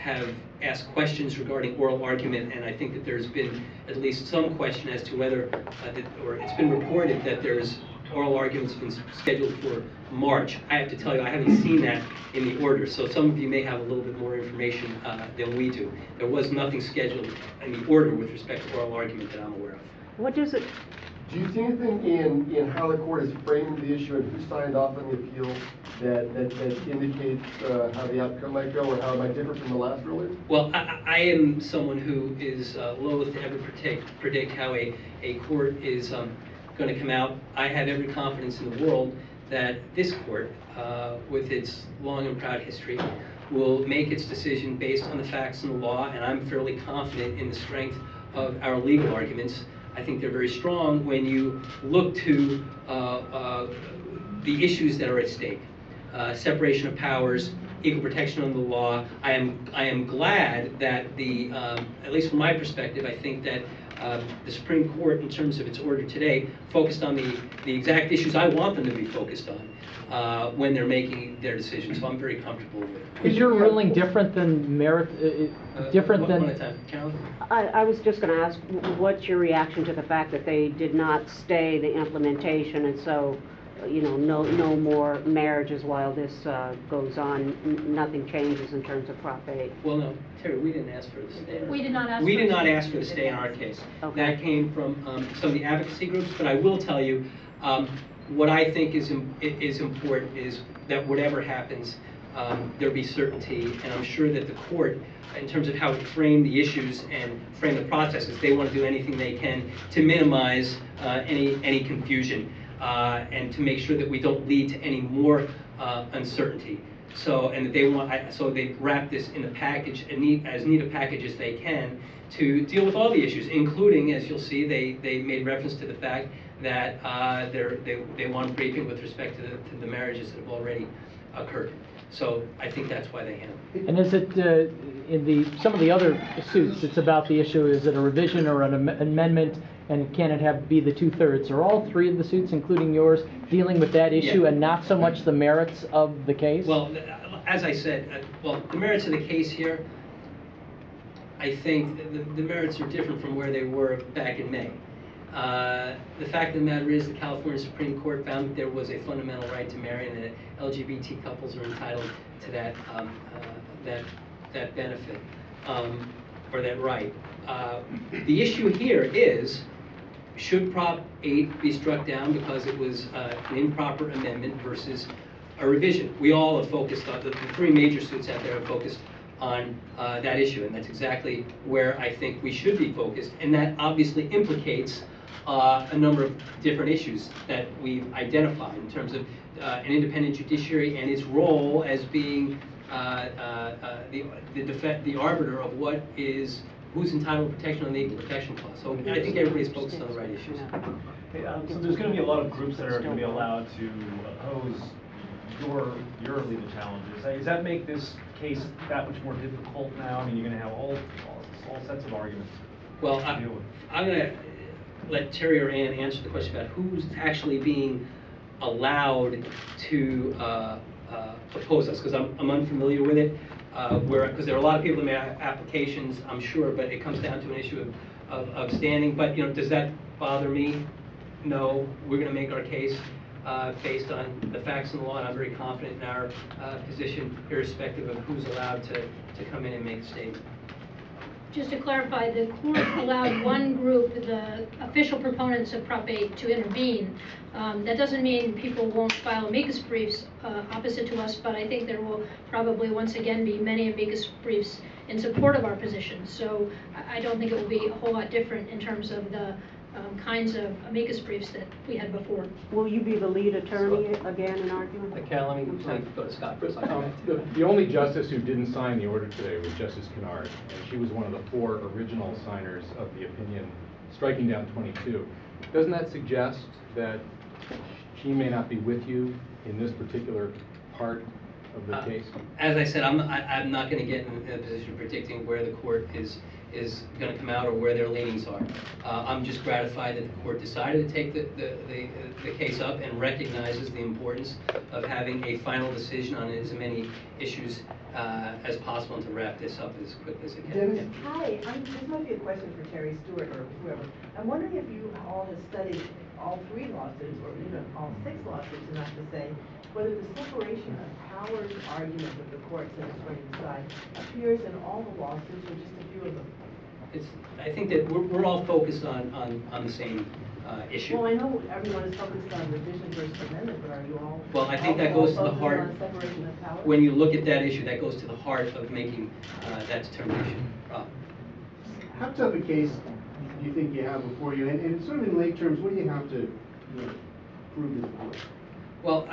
have asked questions regarding oral argument, and I think that there's been at least some question as to whether, or it's been reported that there's oral arguments been scheduled for March. I have to tell you, I haven't seen that in the order, so some of you may have a little bit more information than we do. There was nothing scheduled in the order with respect to oral argument that I'm aware of. What does it? Do you see anything in how the court is framing the issue and who signed off on the appeal that indicates how the outcome might go or how it might differ from the last ruling? Well, I am someone who is loath to ever predict how a court is going to come out. I have every confidence in the world that this court, with its long and proud history, will make its decision based on the facts and the law, and I'm fairly confident in the strength of our legal arguments. I think they're very strong when you look to the issues that are at stake. Separation of powers, equal protection under the law. I am glad that at least from my perspective, I think that the Supreme Court, in terms of its order today, focused on the exact issues I want them to be focused on when they're making their decisions. So I'm very comfortable with it. Is your ruling different than merit? Different than? One at a time. Carolyn? I was just going to ask, what's your reaction to the fact that they did not stay the implementation, and so, you know, no more marriages while this goes on? Nothing changes in terms of Prop 8. Well, no, Terry, we didn't ask for the stay. We did not ask. We did not ask for the stay in our case. Okay. That came from some of the advocacy groups. But I will tell you, what I think is important is that whatever happens, there'll be certainty, and I'm sure that the court, in terms of how it framed the issues and frame the processes, they want to do anything they can to minimize any confusion and to make sure that we don't lead to any more uncertainty. So, and that they want, so they wrap this in a package, as neat a package as they can, to deal with all the issues, including, as you'll see, they made reference to the fact that they want briefing with respect to the marriages that have already occurred. So I think that's why they handle it. And is it in some of the other suits? It's about the issue: is it a revision or an amendment? And can it be the 2/3? Are all three of the suits, including yours, dealing with that issue, Yeah. and not so much the merits of the case? Well, as I said, well, the merits of the case here, I think the merits are different from where they were back in May. The fact of the matter is the California Supreme Court found that there was a fundamental right to marry, and that LGBT couples are entitled to that benefit, or that right. The issue here is, should Prop 8 be struck down because it was an improper amendment versus a revision? We all have focused on, the three major suits out there have focused on that issue, and that's exactly where I think we should be focused, and that obviously implicates a number of different issues that we've identified in terms of an independent judiciary and its role as being the arbiter of who's entitled to protection on the Equal Protection Clause. So I think everybody's focused on the right issues. Okay, so there's going to be a lot of groups that are going to be allowed to oppose your legal challenges. Does that make this case that much more difficult now? I mean, you're going to have all sets of arguments. Well, I'm going to let Terry or Ann answer the question about who's actually being allowed to oppose us, because I'm unfamiliar with it. Because there are a lot of people that make applications, I'm sure, but it comes down to an issue of standing. But, you know, does that bother me? No, we're going to make our case based on the facts and the law, and I'm very confident in our position, irrespective of who's allowed to come in and make a statement. Just to clarify, the court allowed one group, the official proponents of Prop 8, to intervene. That doesn't mean people won't file amicus briefs opposite to us, but I think there will probably once again be many amicus briefs in support of our position. So I don't think it will be a whole lot different in terms of the kinds of amicus briefs that we had before. Will you be the lead attorney again in argument? Cal, let me go to Scott for a second. The only justice who didn't sign the order today was Justice Kennard, and she was one of the 4 original signers of the opinion striking down 22. Doesn't that suggest that she may not be with you in this particular part of the case? As I said, I'm not going to get in a position of predicting where the court is going to come out or where their leanings are. I'm just gratified that the court decided to take the case up and recognizes the importance of having a final decision on as many issues as possible and to wrap this up as quickly as it can. Dennis? Hi, this might be a question for Terry Stewart or whoever. I'm wondering if you all have studied all 3 lawsuits, or even all 6 lawsuits, enough to say whether the separation of powers argument that the court says is going to decide appears in all the lawsuits or just a few of them. I think that we're all focused on the same issue. Well, I know everyone is focused on revision versus amendment, but are you all? Well, I think that goes to the focused heart. on separation of powers? When you look at that issue, that goes to the heart of making that determination. How tough a case do you think you have before you? And sort of in lay terms, what do you have to prove this for? Well,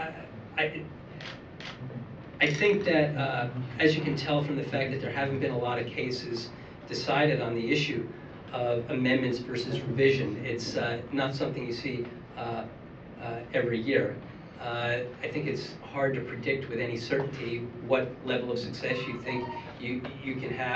I think that, as you can tell from the fact that there haven't been a lot of cases decided on the issue of amendments versus revision, it's not something you see every year. I think it's hard to predict with any certainty what level of success you think you can have.